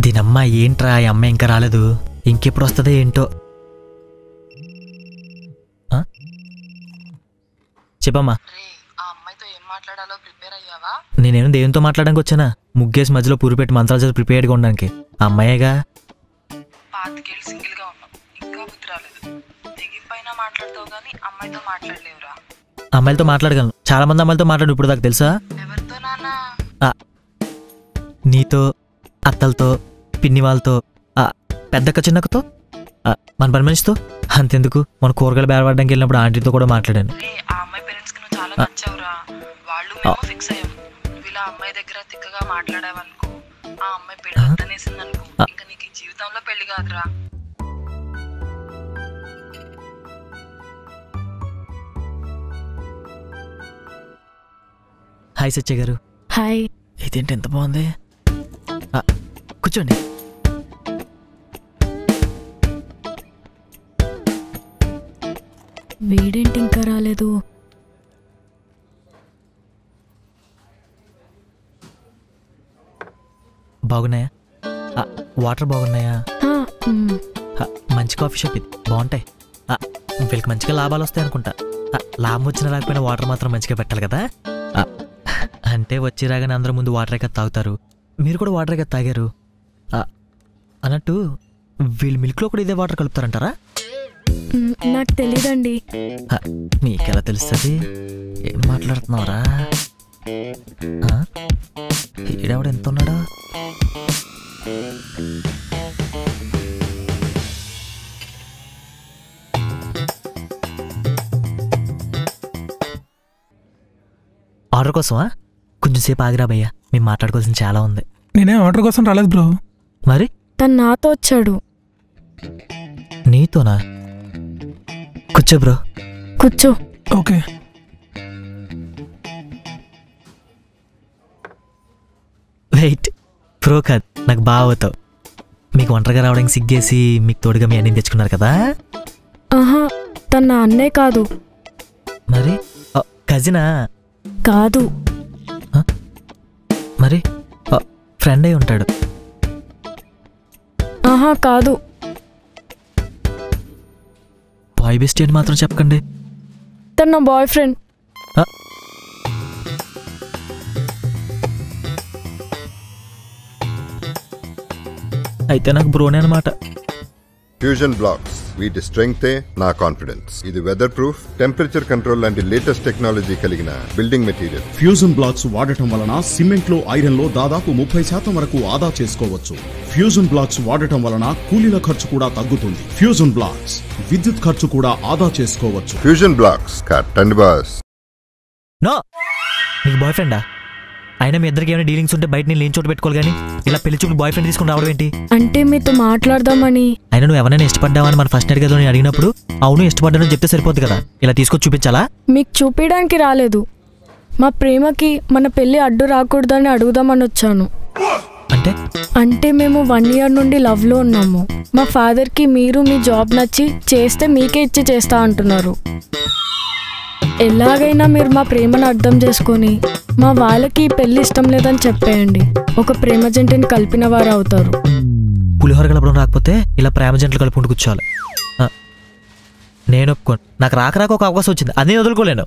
దీనమ్మ ఏంట్రా ఈ అమ్మ ఇంకా రాలేదు, ఇంకెప్పుడు వస్తుందో ఏంటో. చెప్పమ్మా. నేనేమో దేవునితో మాట్లాడడానికి వచ్చానా, ముగ్గేసి మధ్యలో పూరి పెట్టి మంచాల చేసి ప్రిపేర్డ్గా ఉండడానికి. ఆ అమ్మాయేగా. అమ్మాయిలతో మాట్లాడగలను, చాలా మంది అమ్మాయిలతో మాట్లాడు ఇప్పుడు దాకా తెలుసా. నీతో, అత్తలతో, పిన్ని వాళ్ళతో, పెద్దక్క చిన్నక్కతో, మన పని మనిషితో, అంతెందుకు మన కూరగాయలు బేరపడడానికి వెళ్ళినప్పుడు ఆంటీతో కూడా మాట్లాడాను. హాయ్ సత్య గారు. హాయ్. ఇదేంటి ఎంత బాగుంది. కూర్చోండి. వీడేంటి ఇంకా రాలేదు. బాగున్నాయా? వాటర్ బాగున్నాయా? మంచి కాఫీ షాప్ ఇది, బాగుంటాయి. వీళ్ళకి మంచిగా లాభాలు వస్తాయి అనుకుంటా. లాభం వచ్చినా రాకపోయినా వాటర్ మాత్రం మంచిగా పెట్టాలి కదా. అంటే వచ్చి రాగానే అందరూ ముందు వాటరే కదా తాగుతారు, మీరు కూడా వాటరే కదా తాగారు అన్నట్టు. వీళ్ళు మిల్క్లో కూడా ఇదే వాటర్ కలుపుతారంటారా? నాకు తెలీదండి. మీకెలా తెలుస్తుంది? ఏం మాట్లాడుతున్నావురా? ఈడెవడు ఎంత ఉన్నాడా? ఆర్డర్ కోసమా? కొంచెం సేపు ఆగిరా భయ్యా, మేము మాట్లాడుకోవాల్సింది చాలా ఉంది. నేనే ఆర్డర్ కోసం రాలేదు బ్రో. మరి తను నాతో వచ్చాడు. నీతోనా? కూర్చో బ్రో. కూర్చో. ఓకే. వెయిట్, ప్రో కాదు, నాకు బాగా అవుతావు. మీకు ఒంటరిగా రావడానికి సిగ్గేసి మీకు తోడుగా మీ అన్నీ తెచ్చుకున్నారు కదా. ఆహా, తన నా అన్నే కాదు. మరి కజినా? కాదు. మరి ఫ్రెండ్ అయి ఉంటాడు. ఆహా కాదు. బాయ్ బెస్ట్ అని మాత్రం చెప్పకండి. తన నా బాయ్ ఫ్రెండ్. అయితే నాకు బ్రోనే అనమాట. ఫ్యూజన్ బ్లాక్స్ వీటి స్ట్రెంగ్తే నా కాన్ఫిడెన్స్. ఇది వెదర్ ప్రూఫ్, టెంపరేచర్ కంట్రోల్ లాంటి లేటెస్ట్ టెక్నాలజీ కలిగిన బిల్డింగ్ మెటీరియల్. ఫ్యూజన్ బ్లాక్స్ వాడటం వలన సిమెంట్ లో, ఐరన్ లో దాదాపు 30% వరకు ఆదా చేసుకోవచ్చు. ఫ్యూజన్ బ్లాక్స్ వాడటం వలన కూలీల ఖర్చు కూడా తగ్గుతుంది. ఫ్యూజన్ బ్లాక్స్ విద్యుత్ ఖర్చు కూడా ఆదా చేసుకోవచ్చు. ఫ్యూజన్ బ్లాక్స్ కట్టండి బాస్. నో, నీకు బాయ్ ఫ్రెండా? అయినా మీ ఇద్దరికి ఏమైనా డీలింగ్స్ ఉంటే బయట నేను లేని చోటు పెట్టుకోవాలి కానీ ఇలా పెళ్లి చూపులు బాయ్ ఫ్రెండ్ తీసుకుని రావడం ఏంటి? అంటే మీతో మాట్లాడదామని. అయినా నువ్వు ఎవరైనా ఇష్టపడ్డావని మన ఫస్ట్ అడిగేదో నేను అడిగినప్పుడు అవును ఇష్టపడ్డానని చెప్తే సరిపోద్ది కదా, ఇలా తీసుకొచ్చి చూపించాలా? మీకు చూపించడానికి రాలేదు, మా ప్రేమకి మన పెళ్లి అడ్డు రాకూడదని అడుగుదామని వచ్చాను. అంటే మేము 1 year నుండి లవ్ లో ఉన్నాము. మా ఫాదర్ కి మీరు మీ జాబ్ నచ్చి చేస్తే మీకే ఇచ్చి చేస్తా అంటున్నారు. ఎలాగైనా మీరు మా ప్రేమను అర్థం చేసుకొని మా వాళ్ళకి పెళ్లి ఇష్టం లేదని చెప్పేయండి. ఒక ప్రేమ జంటని కలిపిన వారు అవుతారు. పులిహోర కలపడం రాకపోతే ఇలా ప్రేమ జంటలు కలుపుకుంటూ కూర్చోవాలి. నేను ఒప్పుకోను, నాకు రాక ఒక అవకాశం వచ్చింది, అది వదులుకోలేను.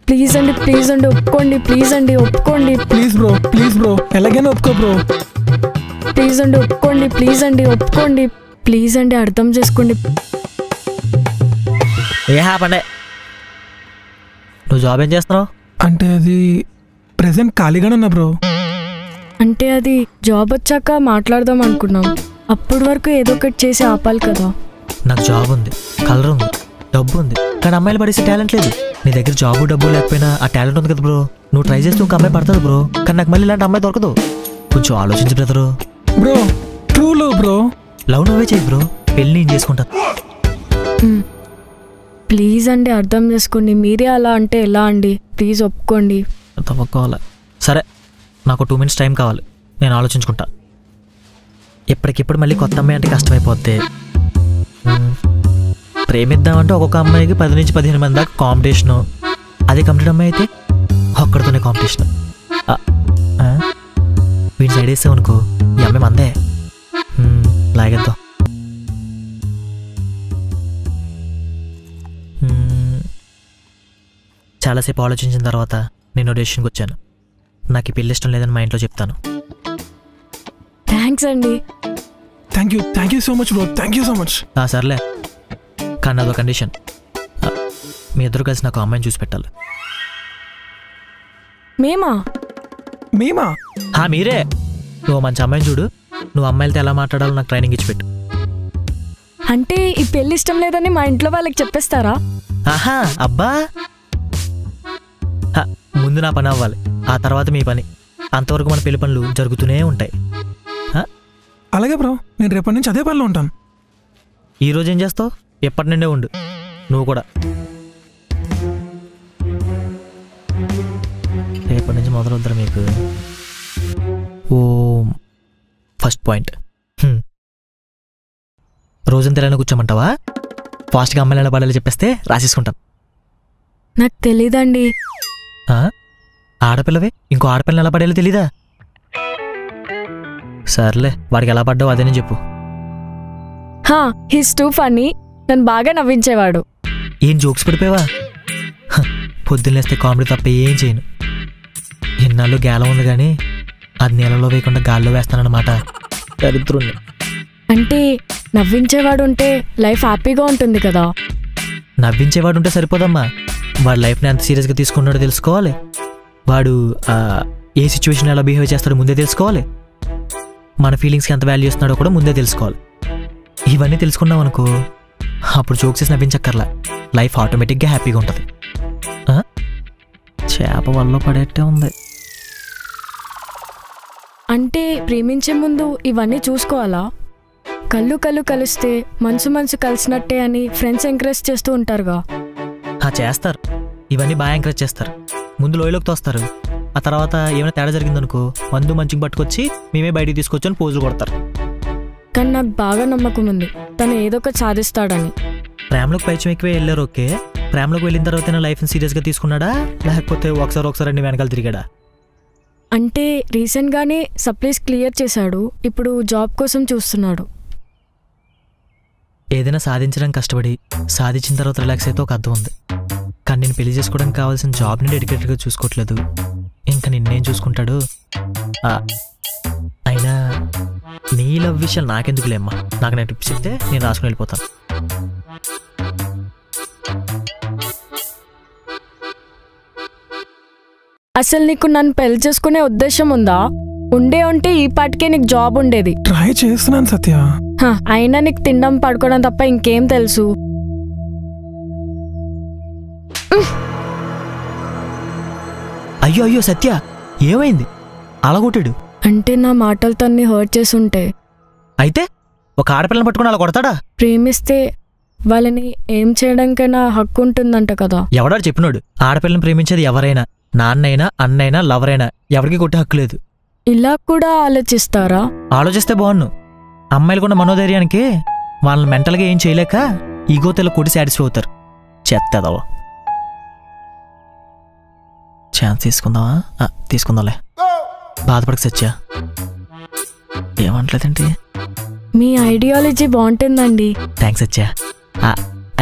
ప్లీజ్ అండి, ప్లీజ్ అండి ఒప్పుకోండి, ప్లీజ్ అండి ఒప్పుకోండి. ప్లీజ్ బ్రో, ప్లీజ్ బ్రో, ఎలాగైనా ఒప్పుకో బ్రో. ప్లీజ్ అండి ఒప్పుకోండి, ప్లీజ్ అండి ఒప్పుకోండి, ప్లీజ్ అండి అర్థం చేసుకోండి. ఏ హ్యాపండే, నువ్వు జాబ్ ఏం చేస్తున్నావు? అంటే అది ప్రెసెంట్ ఖాళీగానే ఉన్నా బ్రో. అంటే అది జాబ్ వచ్చాక మాట్లాడదాం అనుకున్నాం, అప్పటి వరకు ఏదో ఒకటి చేసి ఆపాలి కదా. నాకు జాబ్ ఉంది, కలర్ ఉంది, డబ్బు ఉంది, కానీ అమ్మాయిలు పడేసే టాలెంట్ లేదు. నీ దగ్గర జాబు డబ్బు లేకపోయినా ఆ టాలెంట్ ఉంది కదా బ్రో. నువ్వు ట్రై చేస్తే ఇంక అమ్మాయి పడుతుంది బ్రో, కానీ నాకు మళ్ళీ ఇలాంటి అమ్మాయి దొరకదు. కొంచెం ఆలోచించు brother. Bro true love bro. Love నువ్వే చేయి బ్రో, పెళ్ళి నేను చేసుకుంటా. ప్లీజ్ అండి అర్థం చేసుకోండి. మీరే అలా అంటే ఎలా అండి? ప్లీజ్ ఒప్పుకోండి. తప్పకోవాలి. సరే, నాకు 2 minutes టైం కావాలి, నేను ఆలోచించుకుంటా. ఇప్పటికిప్పుడు మళ్ళీ కొత్త అమ్మాయి అంటే కష్టమైపోద్ది. ప్రేమిద్దామంటే ఒక్కొక్క అమ్మాయికి 10 నుంచి 15 మంది దాకా కాంపిటీషను. అదే కంప్లీట్ అమ్మాయి అయితే ఒక్కడితోనే కాంపిటీషన్. వీడి సైడ్ వేసావు అనుకో ఈ అమ్మాయి మందే. లాగేద్దాం. చాలాసేపు ఆలోచించిన తర్వాత నేను డెసిషన్కి వచ్చాను. నాకు ఈ పెళ్ళి ఇష్టం లేదని మా ఇంట్లో చెప్తాను. థ్యాంక్స్ అండి. Thank you so much bro. Thank you so much. సర్లే, కానీ అదో కండిషన్. మీ ఇద్దరు కలిసి నాకు అమ్మాయిని చూసి పెట్టాలి. మేమా? మీరే. నువ్వు మంచి అమ్మాయిని చూడు, నువ్వు అమ్మాయిలతో ఎలా మాట్లాడాలో నాకు ట్రైనింగ్ ఇచ్చి పెట్టు. అంటే ఈ పెళ్ళి ఇష్టం లేదని మా ఇంట్లో వాళ్ళకి చెప్పేస్తారా? ఆహా, అబ్బా, ముందు నా పని అవ్వాలి, ఆ తర్వాత మీ పని. అంతవరకు మన పెళ్లి పనులు జరుగుతూనే ఉంటాయి. అలాగే బ్రో, నేను రేపటి నుంచి అదే పనిలో ఉంటాను. ఈరోజు ఏం చేస్తావు? ఎప్పటి నుండే ఉండు నువ్వు కూడా. రేపటి నుంచి మొదలవుతారు మీకు. ఓ ఫస్ట్ పాయింట్, రోజంతా ఎలా కూర్చోమంటావా? ఫాస్ట్గా అమ్మాయిలు ఎలా పడాలి చెప్పేస్తే రాసేసుకుంటాం. నాకు తెలీదండి. ఆడపిల్లవే ఇంకో ఆడపిల్లని ఎలా పడేలా తెలీదా? సర్లే, వాడికి ఎలా పడ్డావు అదేనే చెప్పు. His too funny. నన్ను బాగా నవ్వించేవాడు. ఏం జోక్స్ పడిపోయావా? పొద్దున్నేస్తే కామెడీ తప్ప ఏం చేయను. ఎన్నాళ్ళు గేలం ఉంది కానీ అది నీళ్ళలో వేయకుండా గాల్లో వేస్తానన్నమాట. దరిద్రుణ్ణి. అంటే నవ్వించేవాడు ఉంటే లైఫ్ హ్యాపీగా ఉంటుంది కదా. నవ్వించేవాడు ఉంటే సరిపోదమ్మా, వాడు లైఫ్ని ఎంత సీరియస్గా తీసుకున్నాడో తెలుసుకోవాలి. వాడు ఏ సిచ్యువేషన్ ఎలా బిహేవ్ చేస్తాడో ముందే తెలుసుకోవాలి. మన ఫీలింగ్స్కి ఎంత వాల్యూ ఇస్తున్నాడో కూడా ముందే తెలుసుకోవాలి. ఇవన్నీ తెలుసుకున్నాం అనుకో, అప్పుడు జోక్స్ చేసి నవ్వించక్కర్లా, లైఫ్ ఆటోమేటిక్గా హ్యాపీగా ఉంటుంది. చేప వల్ల పడేట్టే ఉంది. అంటే ప్రేమించే ముందు ఇవన్నీ చూసుకోవాలా? కళ్ళు కలిస్తే మనసు కలిసినట్టే అని ఫ్రెండ్స్ ఎంకరేజ్ చేస్తూ ఉంటారుగా. చేస్తారు, ఇవన్నీ బాగా ఎంకరేజ్ చేస్తారు. ముందు లోయలోకి తోస్తారు, ఆ తర్వాత ఏమైనా తేడా జరిగిందనుకో మందు మంచిగా పట్టుకొచ్చి మేమే బయటికి తీసుకొచ్చి పోజులు కొడతారు. కానీ నాకు బాగా నమ్మకం ఉంది తను ఏదో ఒకటి సాధిస్తాడని. ప్రేమలోకి పైచం ఎక్కువే వెళ్ళారు. ఓకే, ప్రేమలోకి వెళ్ళిన తర్వాత లైఫ్ని సీరియస్గా తీసుకున్నాడా, లేకపోతే ఒకసారి అన్ని వెనకాల తిరిగాడా? అంటే రీసెంట్గానే సప్లీస్ క్లియర్ చేశాడు, ఇప్పుడు జాబ్ కోసం చూస్తున్నాడు. ఏదైనా సాధించడం కష్టపడి సాధించిన తర్వాత రిలాక్స్ అయితే ఒక అర్థం ఉంది. కానీ నేను పెళ్లి చేసుకోవడానికి కావాల్సిన జాబ్ని డెడికేటెడ్గా చూసుకోవట్లేదు. ఇంకా నిన్నేం చూసుకుంటాడు? అయినా నీ లవ్ విషయాలు నాకెందుకులేమ్మా, నాకు నేను టిప్స్ చెప్తే నేను రాసుకుని వెళ్ళిపోతాను. అసలు నీకు నన్ను పెళ్లి చేసుకునే ఉద్దేశం ఉందా? ఉంటే ఈ పాటికే నీకు జాబ్ ఉండేది. ట్రై చేస్తున్నాను సత్య. అయినా నీకు తినడం పడుకోవడం తప్ప ఇంకేం తెలుసు? అయ్యో సత్య, ఏమైంది? అలా కొట్టాడు అంటే నా మాటలు తన్ని హర్ట్ చేసి ఉంటే. అయితే ఒక ఆడపిల్లని పట్టుకుని అలా కొడతాడా? ప్రేమిస్తే వాళ్ళని ఏం చేయడానికైనా హక్కు ఉంటుందంట కదా. ఎవడాడు చెప్పినాడు? ఆడపిల్లని ప్రేమించేది ఎవరైనా, నాన్నైనా అన్నైనా లవర్ అయినా, ఎవరికి కొట్టే హక్కు లేదు. ఇలా కూడా ఆలోచిస్తారా? ఆలోచిస్తే బాగున్ను. అమ్మాయిలకున్న మనోధైర్యానికి వాళ్ళని మెంటల్గా ఏం చేయలేక ఈగో తెల్ల కొట్టి సాటిస్ఫై అవుతారు. చెత్తదవా. ఛాన్స్ తీసుకుందామా? తీసుకుందాంలే, బాధపడక సత్య. ఏమంటలేదండి? మీ ఐడియాలజీ బాగుంటుందండి. Thanks Satya.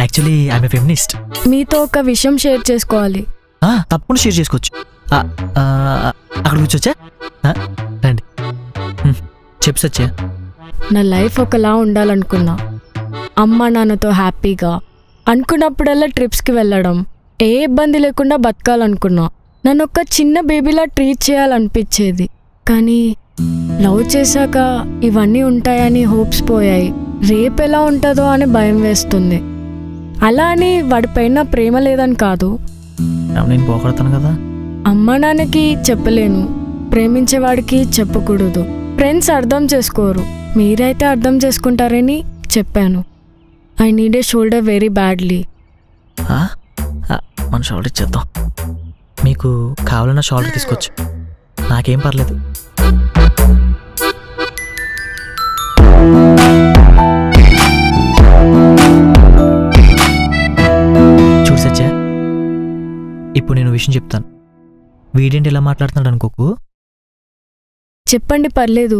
Actually I'm a feminist. మీతో ఒక విషయం షేర్ చేసుకోవాలి. తప్పకుండా షేర్ చేసుకోవచ్చు. అక్కడ కూర్చోచ్చా? రండి, చెప్పు సత్య. నా లైఫ్ ఒకలా ఉండాలనుకున్నా, అమ్మ నాన్నతో హ్యాపీగా, అనుకున్నప్పుడల్లా ట్రిప్స్కి వెళ్ళడం, ఏ ఇబ్బంది లేకుండా బతకాలనుకున్నా. నన్ను ఒక చిన్న బేబీలా ట్రీట్ చేయాలనిపించేది. కానీ లవ్ చేశాక ఇవన్నీ ఉంటాయని హోప్స్ పోయాయి. రేపు ఎలా ఉంటుందో అని భయం వేస్తుంది. అలా అని వాడిపైన ప్రేమ లేదని కాదు. నేను పోగొడతాను కదా. అమ్మ నాన్నకి చెప్పలేను, ప్రేమించేవాడికి చెప్పకూడదు. ఫ్రెండ్స్ అర్థం చేసుకోరు, మీరైతే అర్థం చేసుకుంటారని చెప్పాను. I need a shoulder very badly. మన షోల్డర్ ఇచ్చేద్దాం. మీకు కావాలన్న షోల్డర్ తీసుకోవచ్చు, నాకేం పర్లేదు. చూడు సత్య, ఇప్పుడు నేను విషయం చెప్తాను. వీడేంటి ఇలా మాట్లాడుతున్నాడు అనుకోకు. చెప్పండి, పర్లేదు.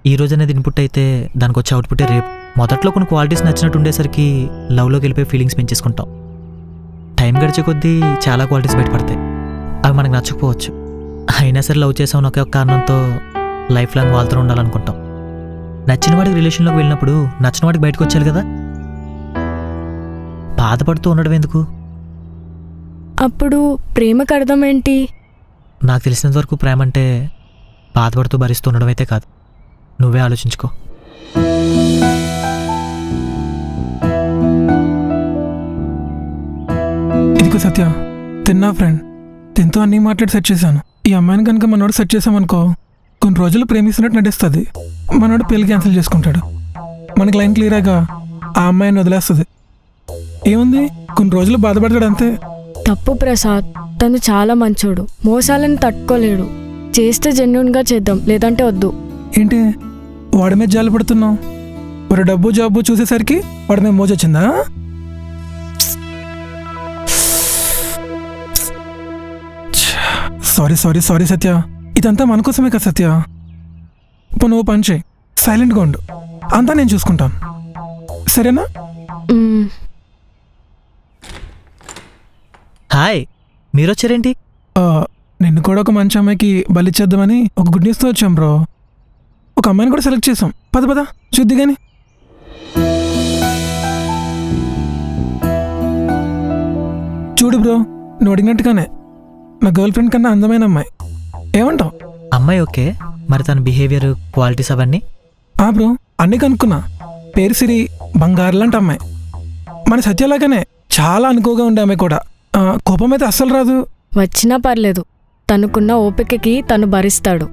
ఈ రోజు అనేది ఇన్పుట్ అయితే దానికి వచ్చే అవుట్పుటే రేపు. మొదట్లో కొన్ని క్వాలిటీస్ నచ్చినట్టు ఉండేసరికి లవ్లోకి వెళ్ళిపోయి ఫీలింగ్స్ పెంచేసుకుంటాం. టైం గడిచే కొద్దీ చాలా క్వాలిటీస్ బయటపడతాయి. అవి మనకు నచ్చకపోవచ్చు. అయినా సరే లవ్ చేసామని ఒకే ఒక కారణంతో లైఫ్ లాంగ్ వాళ్ళతో ఉండాలనుకుంటాం. నచ్చిన వాడికి రిలేషన్లోకి వెళ్ళినప్పుడు నచ్చిన వాడికి బయటకు వచ్చారు కదా, బాధపడుతూ ఉండడం ఎందుకు? అప్పుడు ప్రేమకు అర్థం ఏంటి? నాకు తెలిసినంత వరకు ప్రేమ అంటే బాధపడుతూ భరిస్తూ ఉండడం అయితే కాదు. నువ్వే ఆలోచించుకో. ఇదిగో సత్య, తిన్నా ఫ్రెండ్. తింతో అన్నీ మాట్లాడి సెట్ చేశాను. ఈ అమ్మాయిని కనుక మనోడు సెట్ చేసామనుకో, కొన్ని రోజులు ప్రేమిస్తున్నట్టు నటిస్తుంది. మనోడు పెళ్లి క్యాన్సిల్ చేసుకుంటాడు. మనకి లైన్ క్లియర్గా ఆ అమ్మాయిని వదిలేస్తుంది. ఏముంది, కొన్ని రోజులు బాధపడతాడు అంతే. తప్పు ప్రసాద్, తను చాలా మంచోడు. మోసాలను తట్టుకోలేడు. చేస్తే జెన్యూన్గా చేద్దాం, లేదంటే వద్దు. ఏంటి వాడి మీద జాలి పడుతున్నావు? మరి డబ్బు జాబు చూసేసరికి వాడి మీద మోజొచ్చిందా? సారీ సారీ సారీ సత్య, ఇదంతా మన కోసమే కదా సత్య. ఇప్పుడు నువ్వు పని చేయి, సైలెంట్గా ఉండు, అంతా నేను చూసుకుంటాను, సరేనా? హాయ్, మీరొచ్చారేంటి? నిన్ను కూడా ఒక మంచి అమ్మాయికి బలిచ్చేద్దామని ఒక గుడ్ న్యూస్తో వచ్చాం బ్రో. ఒక అమ్మాయిని కూడా సెలెక్ట్ చేసాం. పద పద చూద్ది కానీ. చూడు బ్రో, నువ్వు అడిగినట్టుగానే నా గర్ల్ ఫ్రెండ్ కన్నా అందమైన అమ్మాయి. ఏమంటావు? అమ్మాయి ఓకే, మరి తన బిహేవియర్, క్వాలిటీస్ అవన్నీ? బ్రో అన్నీ కనుక్కున్నా. పేరు సిరి, బంగారు లాంటి అమ్మాయి. మన సత్యలాగానే చాలా అనుకోగా ఉండే అమ్మాయి కూడా. కోపం అయితే అస్సలు రాదు. వచ్చినా పర్లేదు, తనకున్న ఓపికకి తను భరిస్తాడు.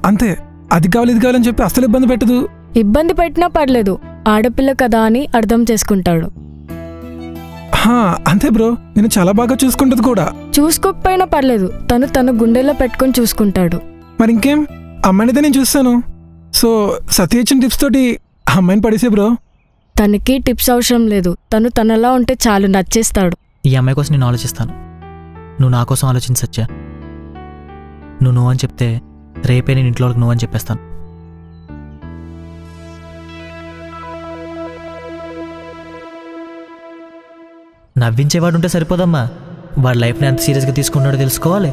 అంతే, అది కావాలి ఇది కావాలని చెప్పి అస్సలు ఇబ్బంది పెట్టదు. ఇబ్బంది పెట్టినా పర్లేదు, ఆడపిల్ల కదా అని అర్థం చేసుకుంటాడు. అంతే బ్రో, నేను చాలా బాగా చూసుకుంటుంది కూడా. చూసుకోకపోయినా పర్లేదు, తను తన గుండెల్లో పెట్టుకొని చూసుకుంటాడు. మరి ఇంకేం, అమ్మాయినైతే నేను చూస్తాను. సో సత్య ఇచ్చిన టిప్స్ తోటి అమ్మాయిని పడేసే బ్రో. తనకి టిప్స్ అవసరం లేదు, తను తనలా ఉంటే చాలు, నచ్చేస్తాడు. ఈ అమ్మాయి కోసం నేను ఆలోచిస్తాను, నువ్వు నా కోసం ఆలోచించ సత్య. నువ్వు అని చెప్తే రేపే నేను ఇంట్లో వాళ్ళకి నువ్వు అని చెప్పేస్తాను. నవ్వించేవాడు ఉంటే సరిపోదమ్మా. వాడి లైఫ్ని ఎంత సీరియస్గా తీసుకున్నాడో తెలుసుకోవాలి.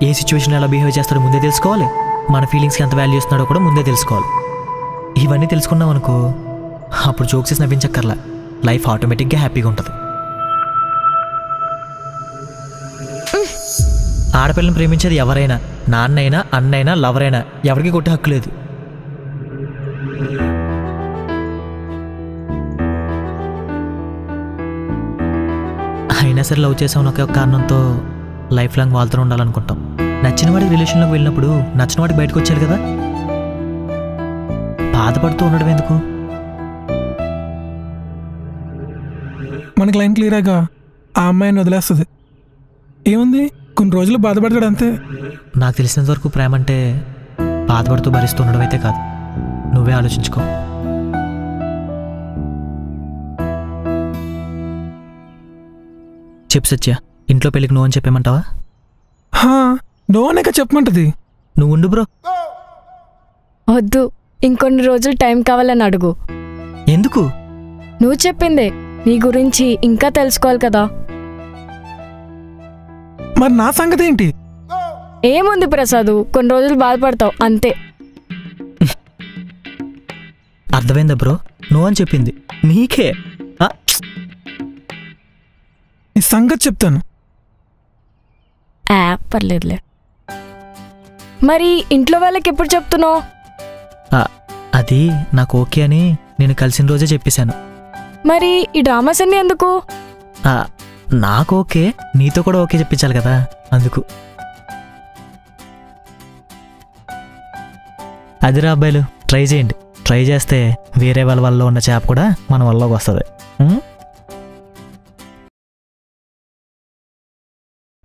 ఏ సిచ్యువేషన్ ఎలా బిహేవ్ చేస్తాడో ముందే తెలుసుకోవాలి. మన ఫీలింగ్స్కి ఎంత వాల్యూ ఇస్తున్నాడో కూడా ముందే తెలుసుకోవాలి. ఇవన్నీ తెలుసుకున్నాం అనుకో, అప్పుడు జోక్స్ చేసి నవ్వించక్కర్లా, లైఫ్ ఆటోమేటిక్గా హ్యాపీగా ఉంటుంది. ఆడపిల్లని ప్రేమించేది ఎవరైనా, నాన్నైనా అన్నైనా లవరైనా, ఎవరికి కొట్టే హక్కు లేదు. అయినా సరే లవ్ చేసామని ఒకే ఒక కారణంతో లైఫ్ లాంగ్ వాళ్ళతో ఉండాలనుకుంటాం. నచ్చిన వాడికి రిలేషన్లోకి వెళ్ళినప్పుడు నచ్చిన వాడికి బయటకు వచ్చారు కదా, బాధపడుతూ ఉండడం ఎందుకు? మనకి లైన్ క్లియర్గా ఆ అమ్మాయిని వదిలేస్తుంది. ఏముంది, కొన్ని రోజులు బాధపడతాడు అంతే. నాకు తెలిసినంత వరకు ప్రేమ అంటే బాధపడుతూ భరిస్తూ ఉండడం అయితే కాదు. నువ్వే ఆలోచించుకో. చెప్పు సత్య, ఇంట్లో పెళ్ళికి నువ్వు అని చెప్పేమంటావా? నో అనేక చెప్పమంటది. నువ్వు ఉండు బ్రో. వద్దు, ఇంకొన్ని రోజులు టైం కావాలని అడుగు. ఎందుకు? నువ్వు చెప్పిందే, నీ గురించి ఇంకా తెలుసుకోవాలి కదా. మరి నా సంగతి ఏంటి? ఏముంది ప్రసాద్, కొన్ని రోజులు బాధపడతావు అంతే. అర్థమైందా బ్రో? నువ్వు అని చెప్పింది నీకే. నీ సంగతి చెప్తాను. పర్లేదులే. మరి ఇంట్లో వాళ్ళకి ఎప్పుడు చెప్తున్నావు? అది నాకు ఓకే అని నేను కలిసిన రోజే చెప్పేశాను. మరి ఈ డ్రామాస్ అన్నీ ఎందుకు? నాకు ఓకే, నీతో కూడా ఓకే చెప్పించాలి కదా, అందుకు. అదిరా అబ్బాయిలు, ట్రై చేయండి. ట్రై చేస్తే వేరే వాళ్ళ వల్ల ఉన్న చేప కూడా మన వల్లకి వస్తుంది.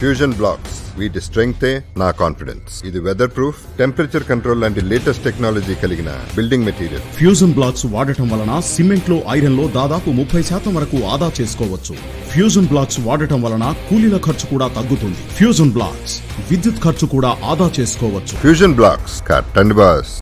ఫ్యూజన్ బ్లాక్స్ వీటి స్ట్రెంగ్తే నా కాన్ఫిడెన్స్. ఇది వెదర్ ప్రూఫ్, టెంపరేచర్ కంట్రోల్ లాంటి లేటెస్ట్ టెక్నాలజీ కలిగిన బిల్డింగ్ మెటీరియల్. ఫ్యూజన్ బ్లాక్స్ వాడటం వలన సిమెంట్ లో, ఐరన్ లో దాదాపు 30% వరకు ఆదా చేసుకోవచ్చు. ఫ్యూజన్ బ్లాక్స్ వాడటం వలన కూలీల ఖర్చు కూడా తగ్గుతుంది. ఫ్యూజన్ బ్లాక్స్ విద్యుత్ ఖర్చు కూడా ఆదా చేసుకోవచ్చు. ఫ్యూజన్ బ్లాక్స్ కట్టండి బాస్.